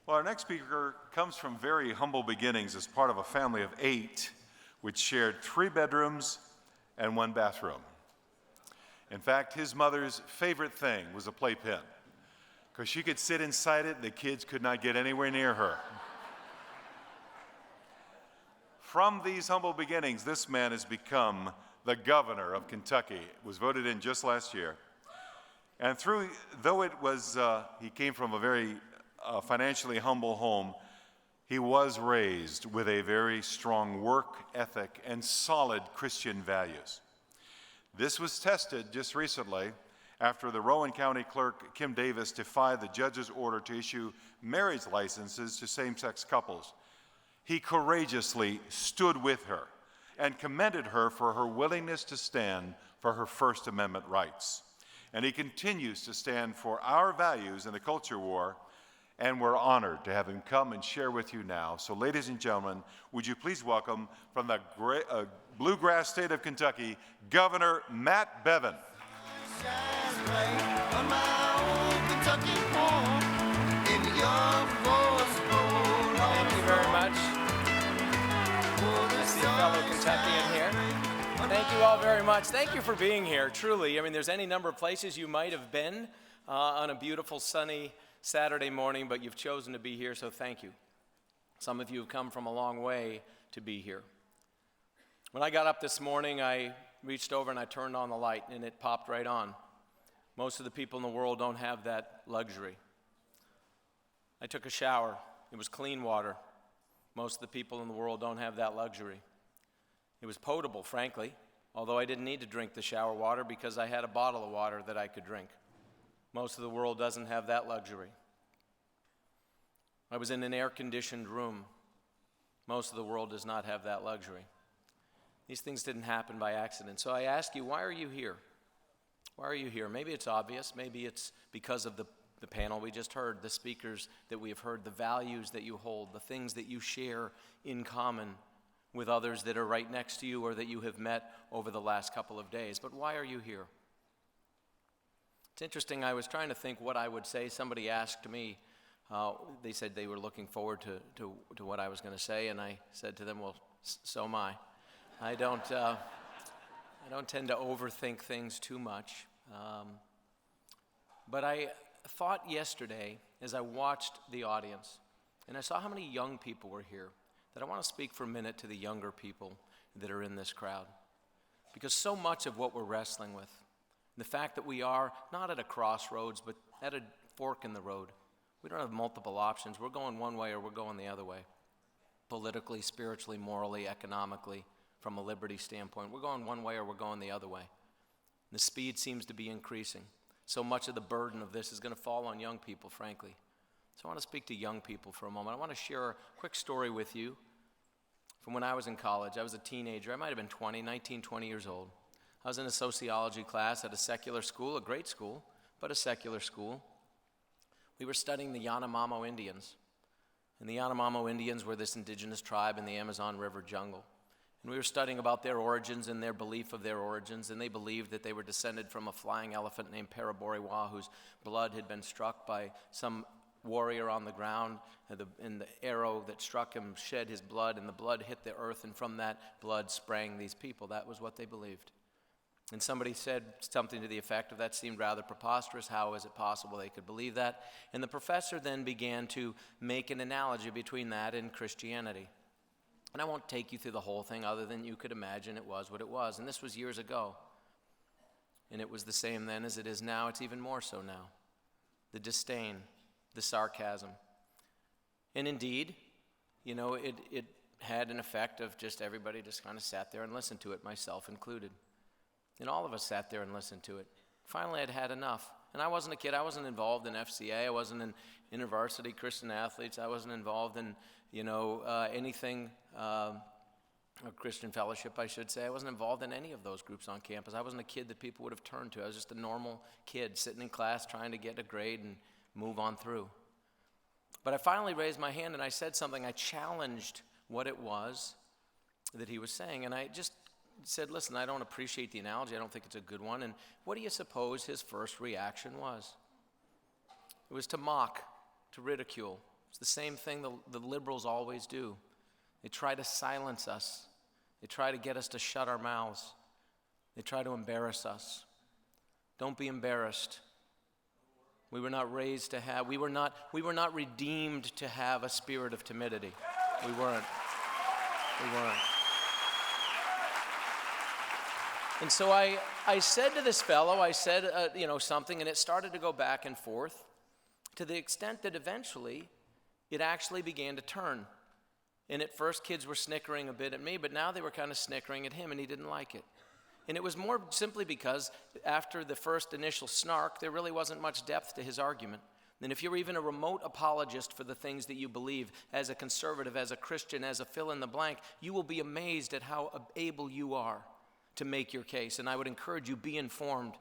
Well, our next speaker comes from very humble beginnings as part of a family of 8, which shared 3 bedrooms and 1 bathroom. In fact, his mother's favorite thing was a playpen, because she could sit inside it and the kids could not get anywhere near her. From these humble beginnings, this man has become the governor of Kentucky. Was voted in just last year. And though it was, he came from a very financially humble home, he was raised with a very strong work ethic and solid Christian values. This was tested just recently after the Rowan County Clerk, Kim Davis, defied the judge's order to issue marriage licenses to same-sex couples. He courageously stood with her and commended her for her willingness to stand for her First Amendment rights. And he continues to stand for our values in the culture war, and we're honored to have him come and share with you now. So ladies and gentlemen, would you please welcome from the Bluegrass state of Kentucky, Governor Matt Bevin. Thank you very much. I see a fellow Kentuckian here. Thank you all very much. Thank you for being here, truly. I mean, there's any number of places you might have been on a beautiful sunny Saturday morning, but you've chosen to be here, so thank you. Some of you have come from a long way to be here. When I got up this morning, I reached over and I turned on the light, and it popped right on. Most of the people in the world don't have that luxury. I took a shower. It was clean water. Most of the people in the world don't have that luxury. It was potable, frankly, although I didn't need to drink the shower water because I had a bottle of water that I could drink. Most of the world doesn't have that luxury. I was in an air-conditioned room. Most of the world does not have that luxury. These things didn't happen by accident. So I ask you, why are you here? Why are you here? Maybe it's obvious. Maybe it's because of the panel we just heard, the speakers that we have heard, the values that you hold, the things that you share in common with others that are right next to you or that you have met over the last couple of days. But why are you here? It's interesting, I was trying to think what I would say. Somebody asked me, they said they were looking forward to what I was going to say, and I said to them, well, so am I. I don't tend to overthink things too much. But I thought yesterday, as I watched the audience, and I saw how many young people were here, that I want to speak for a minute to the younger people that are in this crowd. Because so much of what we're wrestling with, the fact that we are not at a crossroads, but at a fork in the road. We don't have multiple options. We're going one way or we're going the other way. Politically, spiritually, morally, economically, from a liberty standpoint. We're going one way or we're going the other way. The speed seems to be increasing. So much of the burden of this is going to fall on young people, frankly. So I want to speak to young people for a moment. I want to share a quick story with you from when I was in college. I was a teenager. I might have been 19, 20 years old. I was in a sociology class at a secular school, a great school, but a secular school. We were studying the Yanomam Indians. And the Yanomam Indians were this indigenous tribe in the Amazon River jungle. And we were studying about their origins and their belief of their origins, and they believed that they were descended from a flying elephant named Paraboriwa, whose blood had been struck by some warrior on the ground, and the arrow that struck him shed his blood, and the blood hit the earth, and from that blood sprang these people. That was what they believed. And somebody said something to the effect of, that seemed rather preposterous. How is it possible they could believe that? And the professor then began to make an analogy between that and Christianity. And I won't take you through the whole thing other than you could imagine it was what it was. And this was years ago. And it was the same then as it is now. It's even more so now. The disdain, the sarcasm. And indeed, you know, it had an effect of just everybody just kind of sat there and listened to it, myself included. And all of us sat there and listened to it. Finally, I'd had enough. And I wasn't a kid. I wasn't involved in FCA. I wasn't in InterVarsity Christian Athletes. I wasn't involved in, anything, or Christian Fellowship, I should say. I wasn't involved in any of those groups on campus. I wasn't a kid that people would have turned to. I was just a normal kid sitting in class trying to get a grade and move on through. But I finally raised my hand and I said something. I challenged what it was that he was saying. And I just said, listen, I don't appreciate the analogy. I don't think it's a good one. And what do you suppose his first reaction was? It was to mock, to ridicule, It's the same thing the liberals always do. They try to silence us. They try to get us to shut our mouths. They try to embarrass us. Don't be embarrassed. We were not raised to have, we were not redeemed to have a spirit of timidity. We weren't. And so I said to this fellow, I said, something, and it started to go back and forth to the extent that eventually it actually began to turn. And at first, kids were snickering a bit at me, but now they were kind of snickering at him, and he didn't like it. And it was more simply because after the first initial snark, there really wasn't much depth to his argument. And if you're even a remote apologist for the things that you believe, as a conservative, as a Christian, as a fill-in-the-blank, you will be amazed at how able you are to make your case. And I would encourage you, be informed.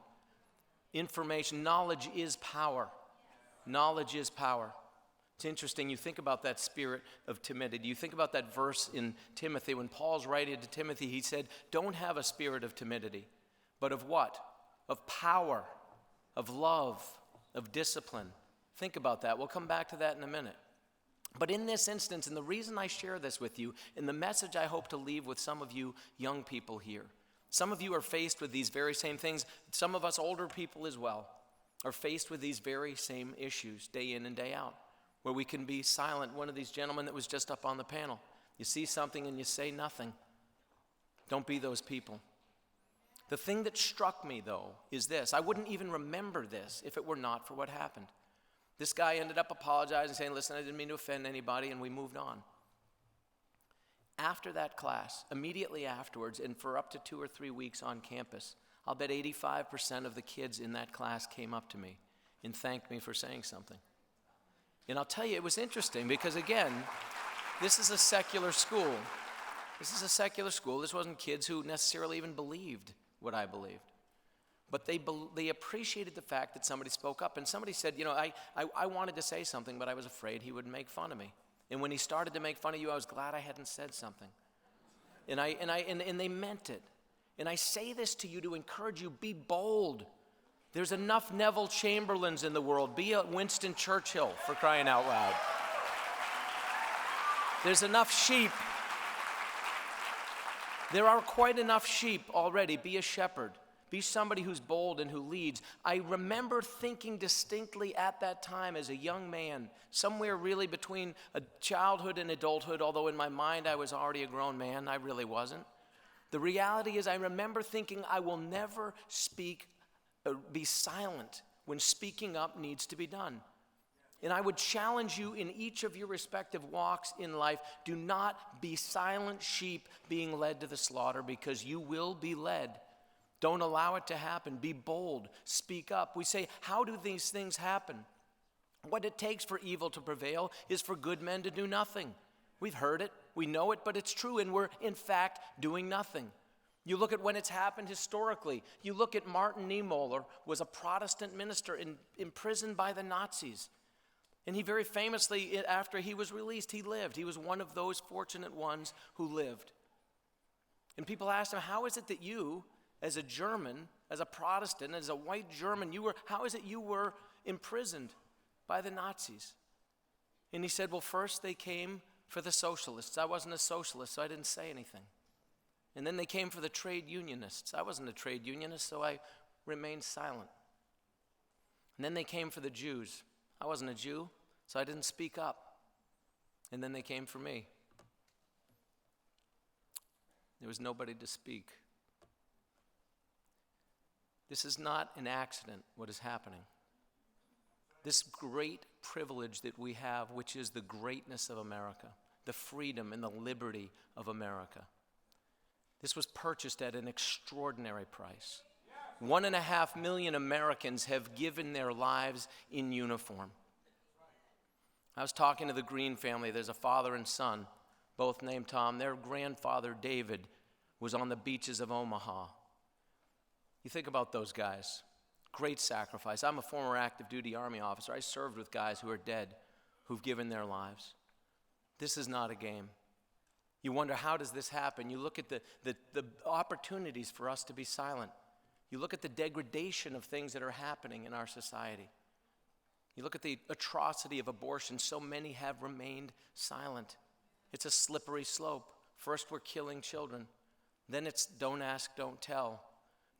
Information, knowledge is power. Knowledge is power. It's interesting, you think about that spirit of timidity. You think about that verse in Timothy. When Paul's writing to Timothy, he said, don't have a spirit of timidity, but of what? Of power, of love, of discipline. Think about that. We'll come back to that in a minute. But in this instance, and the reason I share this with you, and the message I hope to leave with some of you young people here, some of you are faced with these very same things. Some of us older people as well are faced with these very same issues day in and day out, where we can be silent. One of these gentlemen that was just up on the panel, you see something and you say nothing. Don't be those people. The thing that struck me, though, is this. I wouldn't even remember this if it were not for what happened. This guy ended up apologizing, saying, listen, I didn't mean to offend anybody, and we moved on. After that class, immediately afterwards, and for up to 2 or 3 weeks on campus, I'll bet 85% of the kids in that class came up to me and thanked me for saying something. And I'll tell you, it was interesting because, again, this is a secular school. This wasn't kids who necessarily even believed what I believed. But they appreciated the fact that somebody spoke up. And somebody said, I wanted to say something, but I was afraid he would make fun of me. And when he started to make fun of you, I was glad I hadn't said something. And they meant it. And I say this to you to encourage you, be bold. There's enough Neville Chamberlains in the world. Be a Winston Churchill, for crying out loud. There's enough sheep. There are quite enough sheep already. Be a shepherd. Be somebody who's bold and who leads. I remember thinking distinctly at that time as a young man, somewhere really between a childhood and adulthood, although in my mind I was already a grown man, I really wasn't. The reality is I remember thinking I will never be silent when speaking up needs to be done. And I would challenge you in each of your respective walks in life, do not be silent sheep being led to the slaughter, because you will be led. Don't allow it to happen. Be bold. Speak up. We say, how do these things happen? What it takes for evil to prevail is for good men to do nothing. We've heard it. We know it, but it's true, and we're, in fact, doing nothing. You look at when it's happened historically. You look at Martin Niemöller, was a Protestant minister imprisoned by the Nazis. And he very famously, after he was released, he lived. He was one of those fortunate ones who lived. And people asked him, how is it that you, as a German, as a Protestant, as a white German, how is it you were imprisoned by the Nazis? And he said, well, first they came for the socialists. I wasn't a socialist, so I didn't say anything. And then they came for the trade unionists. I wasn't a trade unionist, so I remained silent. And then they came for the Jews. I wasn't a Jew, so I didn't speak up. And then they came for me. There was nobody to speak. This is not an accident, what is happening. This great privilege that we have, which is the greatness of America, the freedom and the liberty of America. This was purchased at an extraordinary price. 1.5 million Americans have given their lives in uniform. I was talking to the Green family. There's a father and son, both named Tom. Their grandfather, David, was on the beaches of Omaha. You think about those guys. Great sacrifice. I'm a former active duty Army officer. I served with guys who are dead, who've given their lives. This is not a game. You wonder, how does this happen? You look at the opportunities for us to be silent. You look at the degradation of things that are happening in our society. You look at the atrocity of abortion, so many have remained silent. It's a slippery slope. First we're killing children. Then it's don't ask, don't tell.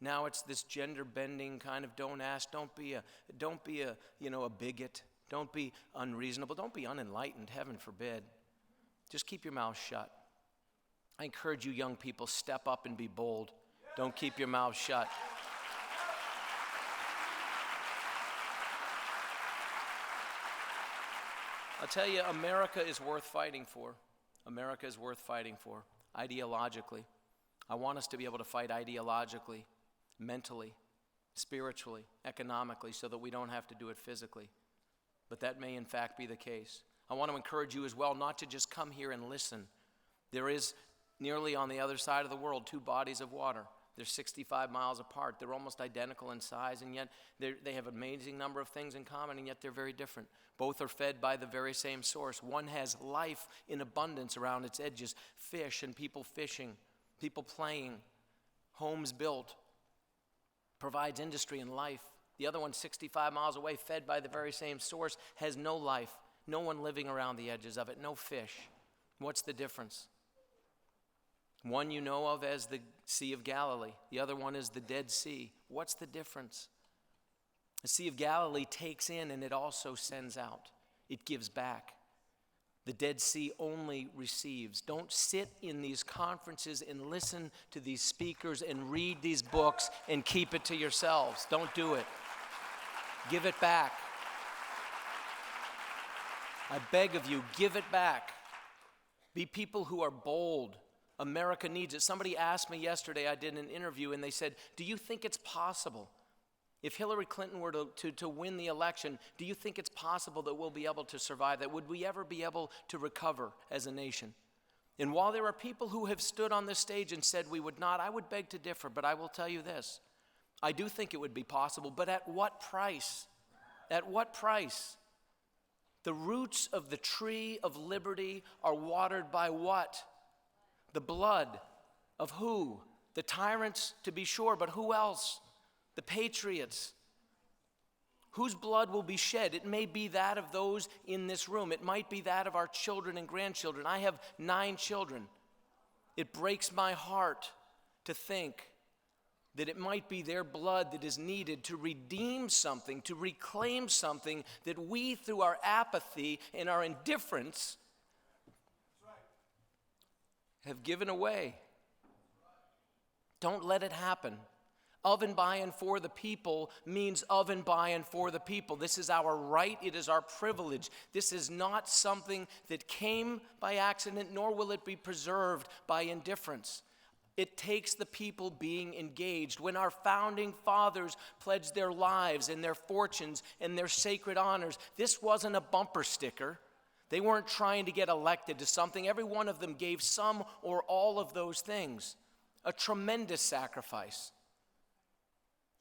Now it's this gender-bending kind of don't ask, don't be a bigot. Don't be unreasonable. Don't be unenlightened, heaven forbid. Just keep your mouth shut. I encourage you young people, step up and be bold. Don't keep your mouth shut. I'll tell you, America is worth fighting for. America is worth fighting for, ideologically. I want us to be able to fight ideologically, mentally, spiritually, economically, so that we don't have to do it physically. But that may in fact be the case. I want to encourage you as well not to just come here and listen. There is nearly on the other side of the world 2 bodies of water. They're 65 miles apart. They're almost identical in size, and yet they have an amazing number of things in common, and yet they're very different. Both are fed by the very same source. One has life in abundance around its edges, fish and people fishing, people playing, homes built, provides industry and life. The other one, 65 miles away, fed by the very same source, has no life, no one living around the edges of it, no fish. What's the difference? One you know of as the Sea of Galilee. The other one is the Dead Sea. What's the difference? The Sea of Galilee takes in and it also sends out. It gives back. The Dead Sea only receives. Don't sit in these conferences and listen to these speakers and read these books and keep it to yourselves. Don't do it. Give it back. I beg of you, give it back. Be people who are bold. America needs it. Somebody asked me yesterday, I did an interview, and they said, do you think it's possible, if Hillary Clinton were to win the election, do you think it's possible that we'll be able to survive that? Would we ever be able to recover as a nation? And while there are people who have stood on this stage and said we would not, I would beg to differ, but I will tell you this. I do think it would be possible, but at what price? At what price? The roots of the tree of liberty are watered by what? The blood of who? The tyrants, to be sure, but who else? The patriots. Whose blood will be shed? It may be that of those in this room. It might be that of our children and grandchildren. I have 9 children. It breaks my heart to think that it might be their blood that is needed to redeem something, to reclaim something that we, through our apathy and our indifference, have given away. Don't let it happen. Of and by and for the people means of and by and for the people. This is our right. It is our privilege. This is not something that came by accident, nor will it be preserved by indifference. It takes the people being engaged. When our founding fathers pledged their lives and their fortunes and their sacred honors, this wasn't a bumper sticker. They weren't trying to get elected to something. Every one of them gave some or all of those things. A tremendous sacrifice.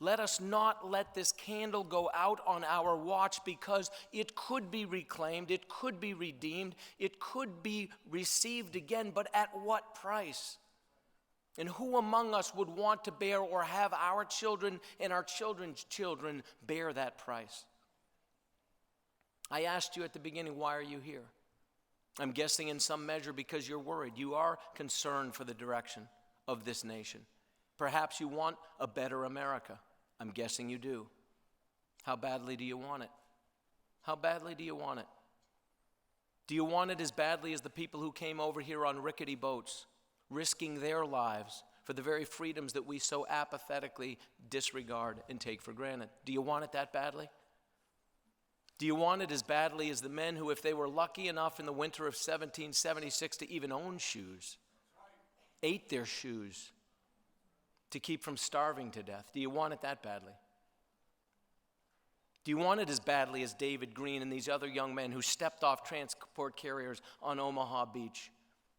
Let us not let this candle go out on our watch, because it could be reclaimed, it could be redeemed, it could be received again, but at what price? And who among us would want to bear or have our children and our children's children bear that price? I asked you at the beginning, why are you here? I'm guessing in some measure because you're worried. You are concerned for the direction of this nation. Perhaps you want a better America. I'm guessing you do. How badly do you want it? How badly do you want it? Do you want it as badly as the people who came over here on rickety boats, risking their lives for the very freedoms that we so apathetically disregard and take for granted? Do you want it that badly? Do you want it as badly as the men who, if they were lucky enough in the winter of 1776 to even own shoes, ate their shoes to keep from starving to death? Do you want it that badly? Do you want it as badly as David Green and these other young men who stepped off transport carriers on Omaha Beach,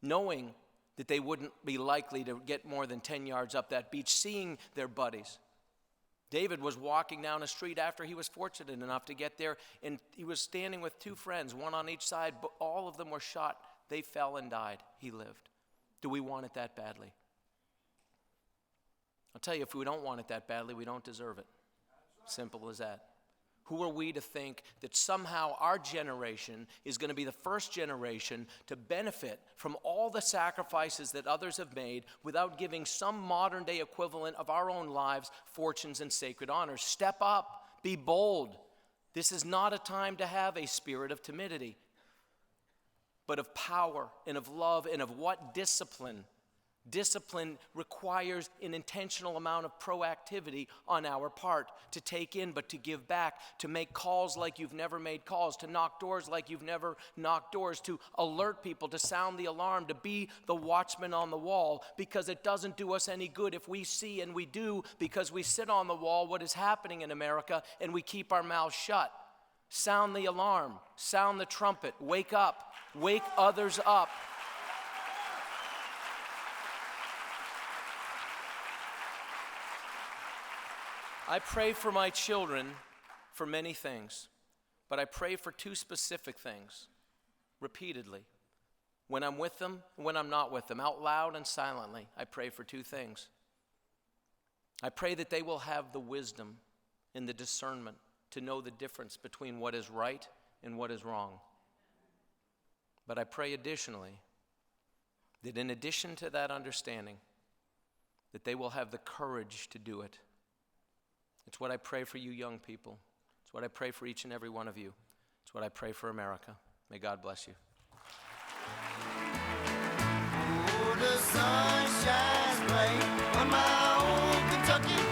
knowing that they wouldn't be likely to get more than 10 yards up that beach, seeing their buddies? David was walking down a street after he was fortunate enough to get there, and he was standing with 2 friends, one on each side, but all of them were shot. They fell and died. He lived. Do we want it that badly? I'll tell you, if we don't want it that badly, we don't deserve it. Simple as that. Who are we to think that somehow our generation is going to be the first generation to benefit from all the sacrifices that others have made without giving some modern day equivalent of our own lives, fortunes, and sacred honors? Step up, be bold. This is not a time to have a spirit of timidity, but of power and of love and of what discipline? Discipline requires an intentional amount of proactivity on our part to take in, but to give back, to make calls like you've never made calls, to knock doors like you've never knocked doors, to alert people, to sound the alarm, to be the watchman on the wall, because it doesn't do us any good if we see, and we do because we sit on the wall, what is happening in America and we keep our mouths shut. Sound the alarm, sound the trumpet, wake up, wake others up. I pray for my children for many things, but I pray for two specific things repeatedly. When I'm with them and when I'm not with them, out loud and silently, I pray for two things. I pray that they will have the wisdom and the discernment to know the difference between what is right and what is wrong. But I pray additionally that in addition to that understanding, that they will have the courage to do it. It's what I pray for you young people. It's what I pray for each and every one of you. It's what I pray for America. May God bless you. Oh, the sun shines bright on my old Kentucky